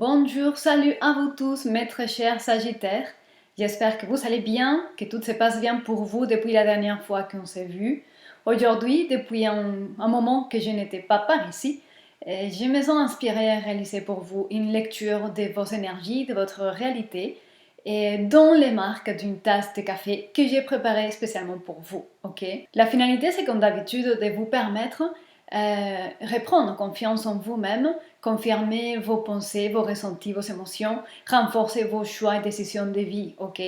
Bonjour, salut à vous tous, mes très chers Sagittaires. J'espère que vous allez bien, que tout se passe bien pour vous depuis la dernière fois qu'on s'est vu. Aujourd'hui, depuis un moment que je n'étais pas par ici, je me sens inspirée à réaliser pour vous une lecture de vos énergies, de votre réalité, et dont les marques d'une tasse de café que j'ai préparée spécialement pour vous. Ok. La finalité, c'est comme d'habitude de vous permettre reprendre confiance en vous-même, confirmer vos pensées, vos ressentis, vos émotions, renforcer vos choix et décisions de vie, ok?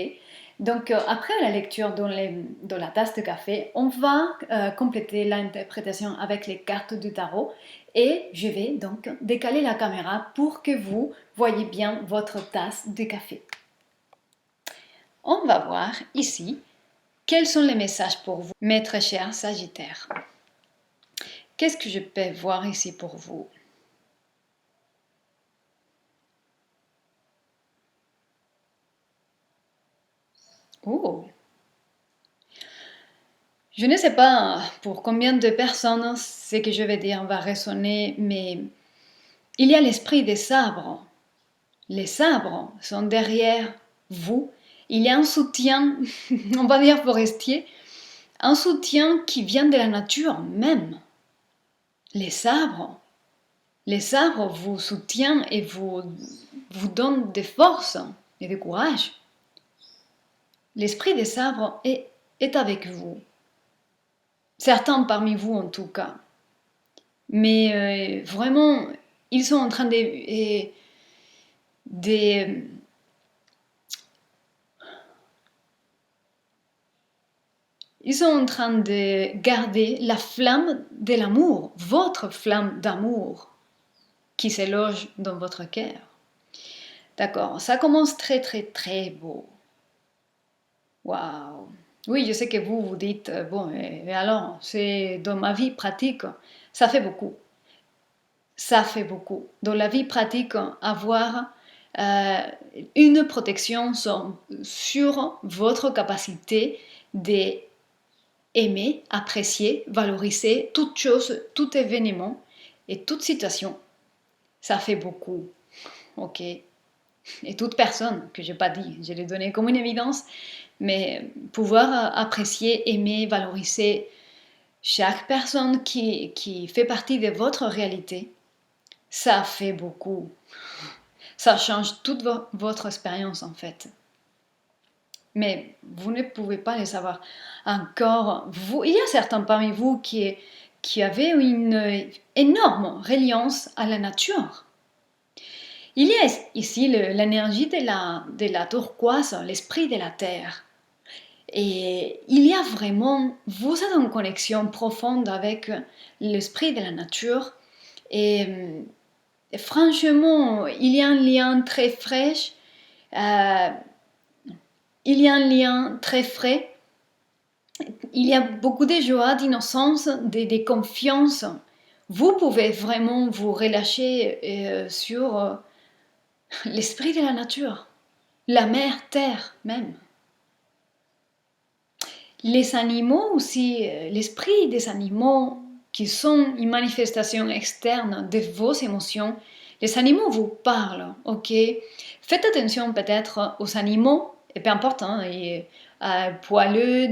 Donc, après la lecture dans la tasse de café, on va compléter l'interprétation avec les cartes du tarot et je vais donc décaler la caméra pour que vous voyez bien votre tasse de café. On va voir ici quels sont les messages pour vous, mes très chers Sagittaires. Qu'est-ce que je peux voir ici pour vous? Oh. Je ne sais pas pour combien de personnes ce que je vais dire va résonner, mais il y a l'esprit des sabres. Les sabres sont derrière vous. Il y a un soutien, on va dire forestier, un soutien qui vient de la nature même. Les sabres vous soutiennent et vous donnent des forces et du courage. L'esprit des sabres est avec vous. Certains parmi vous en tout cas. Mais vraiment, ils sont en train ils sont en train de garder la flamme de l'amour, votre flamme d'amour qui se loge dans votre cœur. D'accord, ça commence très très très beau. Waouh! Oui, je sais que vous vous dites, bon, et alors, c'est dans ma vie pratique, ça fait beaucoup. Ça fait beaucoup. Dans la vie pratique, avoir une protection sur votre capacité d'aimer, apprécier, valoriser toute chose, tout événement et toute situation. Ça fait beaucoup. Ok. Et toute personne que je n'ai pas dit, je l'ai donné comme une évidence, mais pouvoir apprécier, aimer, valoriser chaque personne qui fait partie de votre réalité, ça fait beaucoup. Ça change toute votre expérience en fait. Mais vous ne pouvez pas le savoir encore. Il y a certains parmi vous qui avaient une énorme reliance à la nature. Il y a ici l'énergie de la turquoise, l'esprit de la terre. Et il y a vraiment, vous êtes en connexion profonde avec l'esprit de la nature. Et franchement, il y a un lien très fraîche. Il y a un lien très frais. Il y a beaucoup de joie, d'innocence, de confiance. Vous pouvez vraiment vous relâcher sur l'esprit de la nature, la mer, terre même. Les animaux aussi, l'esprit des animaux qui sont une manifestation externe de vos émotions, les animaux vous parlent, ok? Faites attention peut-être aux animaux, et peu importe, hein, poileux,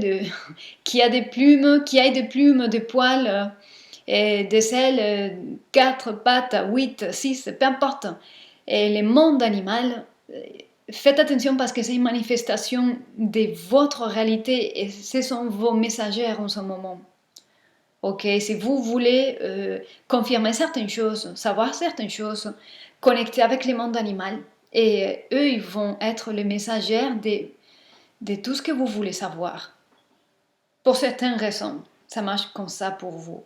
qui a des plumes, des poils, et des ailes, 4 pattes, 8, 6, peu importe. Et le monde animal, faites attention parce que c'est une manifestation de votre réalité et ce sont vos messagères en ce moment. Ok, si vous voulez confirmer certaines choses, savoir certaines choses, connecter avec le monde animal, et eux, ils vont être les messagères de tout ce que vous voulez savoir. Pour certaines raisons, ça marche comme ça pour vous.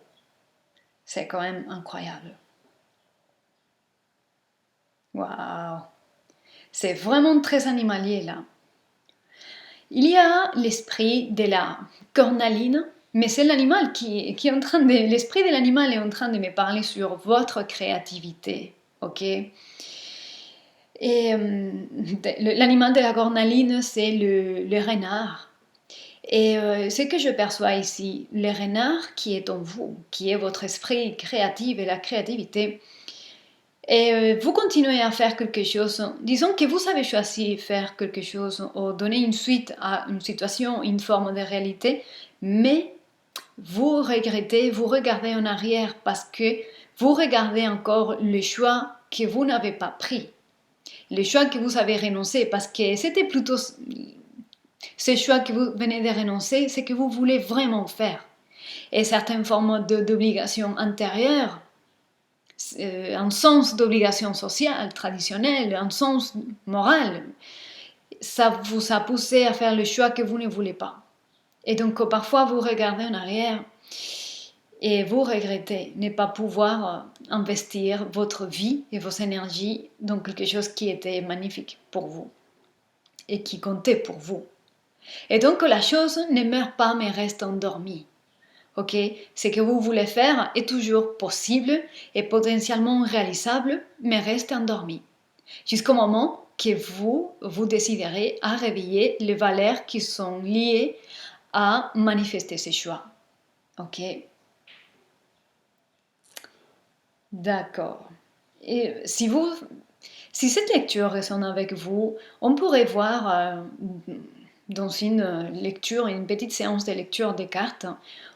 C'est quand même incroyable. Waouh! C'est vraiment très animalier là. Il y a l'esprit de la cornaline, mais c'est l'animal qui est en train de... L'esprit de l'animal est en train de me parler sur votre créativité, ok? Et l'animal de la cornaline, c'est le renard. Et ce que je perçois ici, le renard qui est en vous, qui est votre esprit créatif et la créativité, Et vous continuez à faire quelque chose. Disons que vous avez choisi faire quelque chose ou donner une suite à une situation, une forme de réalité, mais vous regrettez, vous regardez en arrière parce que vous regardez encore le choix que vous n'avez pas pris, le choix que vous avez renoncé, parce que c'était plutôt ce choix que vous venez de renoncer, c'est que vous voulez vraiment faire. Et certaines formes d'obligation intérieure, un sens d'obligation sociale, traditionnelle, un sens moral, ça vous a poussé à faire le choix que vous ne voulez pas. Et donc parfois vous regardez en arrière et vous regrettez ne pas pouvoir investir votre vie et vos énergies dans quelque chose qui était magnifique pour vous et qui comptait pour vous. Et donc la chose ne meurt pas mais reste endormie. Ok, ce que vous voulez faire est toujours possible et potentiellement réalisable, mais reste endormi. Jusqu'au moment que vous déciderez à réveiller les valeurs qui sont liées à manifester ces choix. Ok? D'accord. Et si cette lecture résonne avec vous, on pourrait voir dans une lecture, une petite séance de lecture des cartes,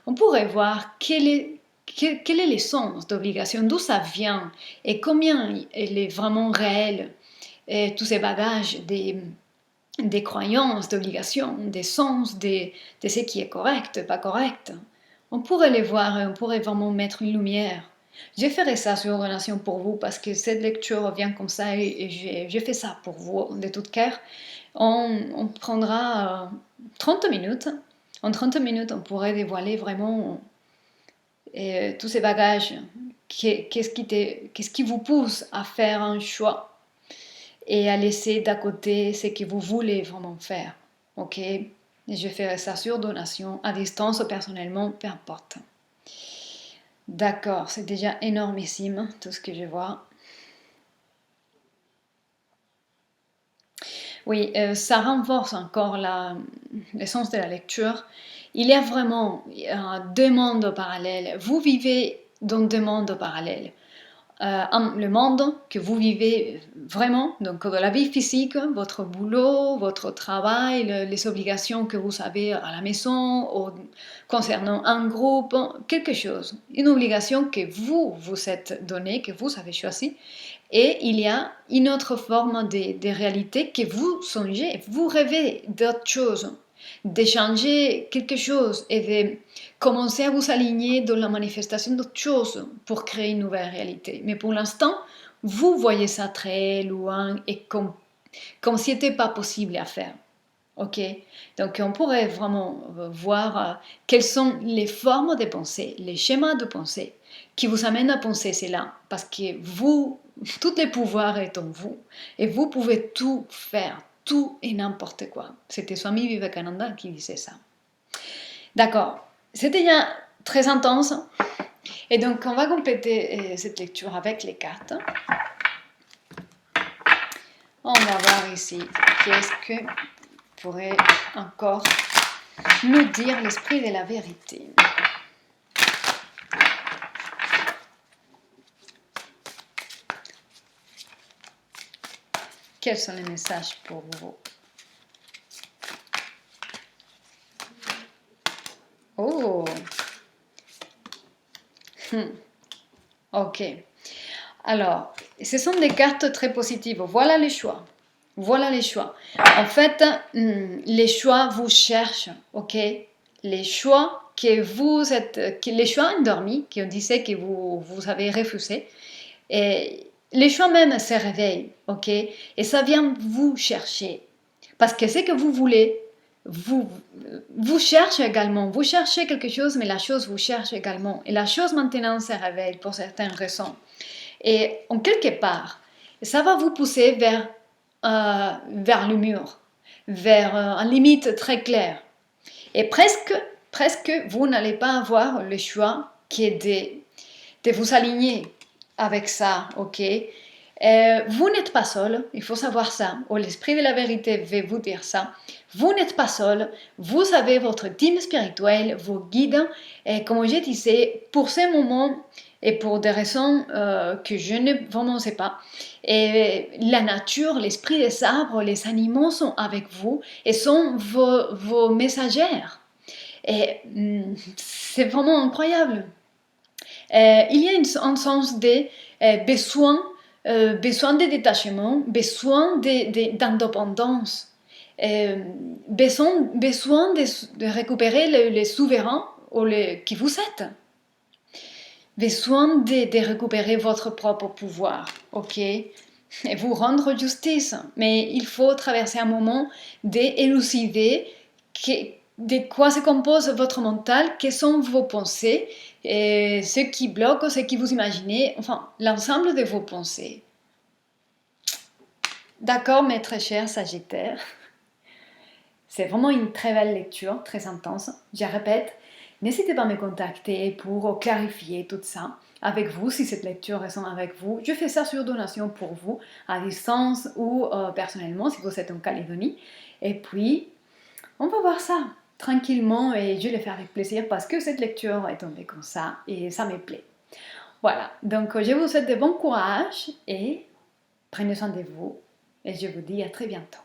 on pourrait voir quel est le sens d'obligation, d'où ça vient et combien elle est vraiment réelle, et tous ces bagages des croyances d'obligation, des sens de ce qui est correct, pas correct. On pourrait les voir et on pourrait vraiment mettre une lumière. Je ferai ça sur Relation pour vous parce que cette lecture vient comme ça et j'ai fait ça pour vous de tout cœur. On prendra 30 minutes. En 30 minutes, on pourrait dévoiler vraiment tous ces bagages. Qu'est-ce qui vous pousse à faire un choix et à laisser d'à côté ce que vous voulez vraiment faire. Ok? Et je ferai ça sur donation, à distance ou personnellement, peu importe. D'accord, c'est déjà énormissime tout ce que je vois. Oui, ça renforce encore l'essence de la lecture. Il y a vraiment deux mondes parallèles. Vous vivez dans deux mondes parallèles. Le monde que vous vivez vraiment, donc la vie physique, votre boulot, votre travail, les obligations que vous avez à la maison, ou concernant un groupe, quelque chose, une obligation que vous êtes donnée, que vous avez choisie. Et il y a une autre forme de réalité que vous songez, vous rêvez d'autre chose, d'échanger quelque chose et de commencer à vous aligner dans la manifestation d'autre chose pour créer une nouvelle réalité. Mais pour l'instant, vous voyez ça très loin et comme si c'était pas possible à faire. Ok? Donc on pourrait vraiment voir quelles sont les formes de pensée, les schémas de pensée qui vous amènent à penser cela. Parce que vous, tous les pouvoirs est en vous. Et vous pouvez tout faire, tout et n'importe quoi. C'était Swami Vivekananda qui disait ça. D'accord. C'était déjà très intense. Et donc, on va compléter cette lecture avec les cartes. On va voir ici qu'est-ce que pourrait encore nous dire l'esprit de la vérité. Quels sont les messages pour vous? Oh! Ok. Alors, ce sont des cartes très positives. Voilà les choix. Voilà les choix. En fait, les choix vous cherchent, ok? Les choix les choix endormis, qu'on disait que vous avez refusé, et les choix même se réveillent, ok? Et ça vient vous chercher. Parce que ce que vous voulez, vous cherchez également. Vous cherchez quelque chose, mais la chose vous cherche également. Et la chose maintenant se réveille pour certaines raisons. Et en quelque part, ça va vous pousser vers le mur, vers une limite très claire. Et presque, vous n'allez pas avoir le choix qui est de vous aligner avec ça, ok? Vous n'êtes pas seul, il faut savoir ça, ou l'esprit de la vérité veut vous dire ça. Vous n'êtes pas seul, vous avez votre team spirituel, vos guides, et comme je disais, pour ce moment, et pour des raisons que je ne vraiment sais pas. Et la nature, l'esprit des arbres, les animaux sont avec vous et sont vos messagères. Et c'est vraiment incroyable. Il y a un sens de besoin, besoin de détachement, besoin d'indépendance, besoin de récupérer le souverain qui vous êtes, besoin de récupérer votre propre pouvoir, ok, et vous rendre justice. Mais il faut traverser un moment d'élucider de quoi se compose votre mental, quelles sont vos pensées, et ce qui bloque, ce que vous imaginez, enfin, l'ensemble de vos pensées. D'accord, mes très chers Sagittaires, c'est vraiment une très belle lecture, très intense. Je répète, n'hésitez pas à me contacter pour clarifier tout ça avec vous, si cette lecture résonne avec vous. Je fais ça sur donation pour vous, à distance ou personnellement, si vous êtes en Calédonie. Et puis, on va voir ça tranquillement et je le fais avec plaisir parce que cette lecture est tombée comme ça et ça me plaît. Voilà, donc je vous souhaite de bon courage et prenez soin de vous et je vous dis à très bientôt.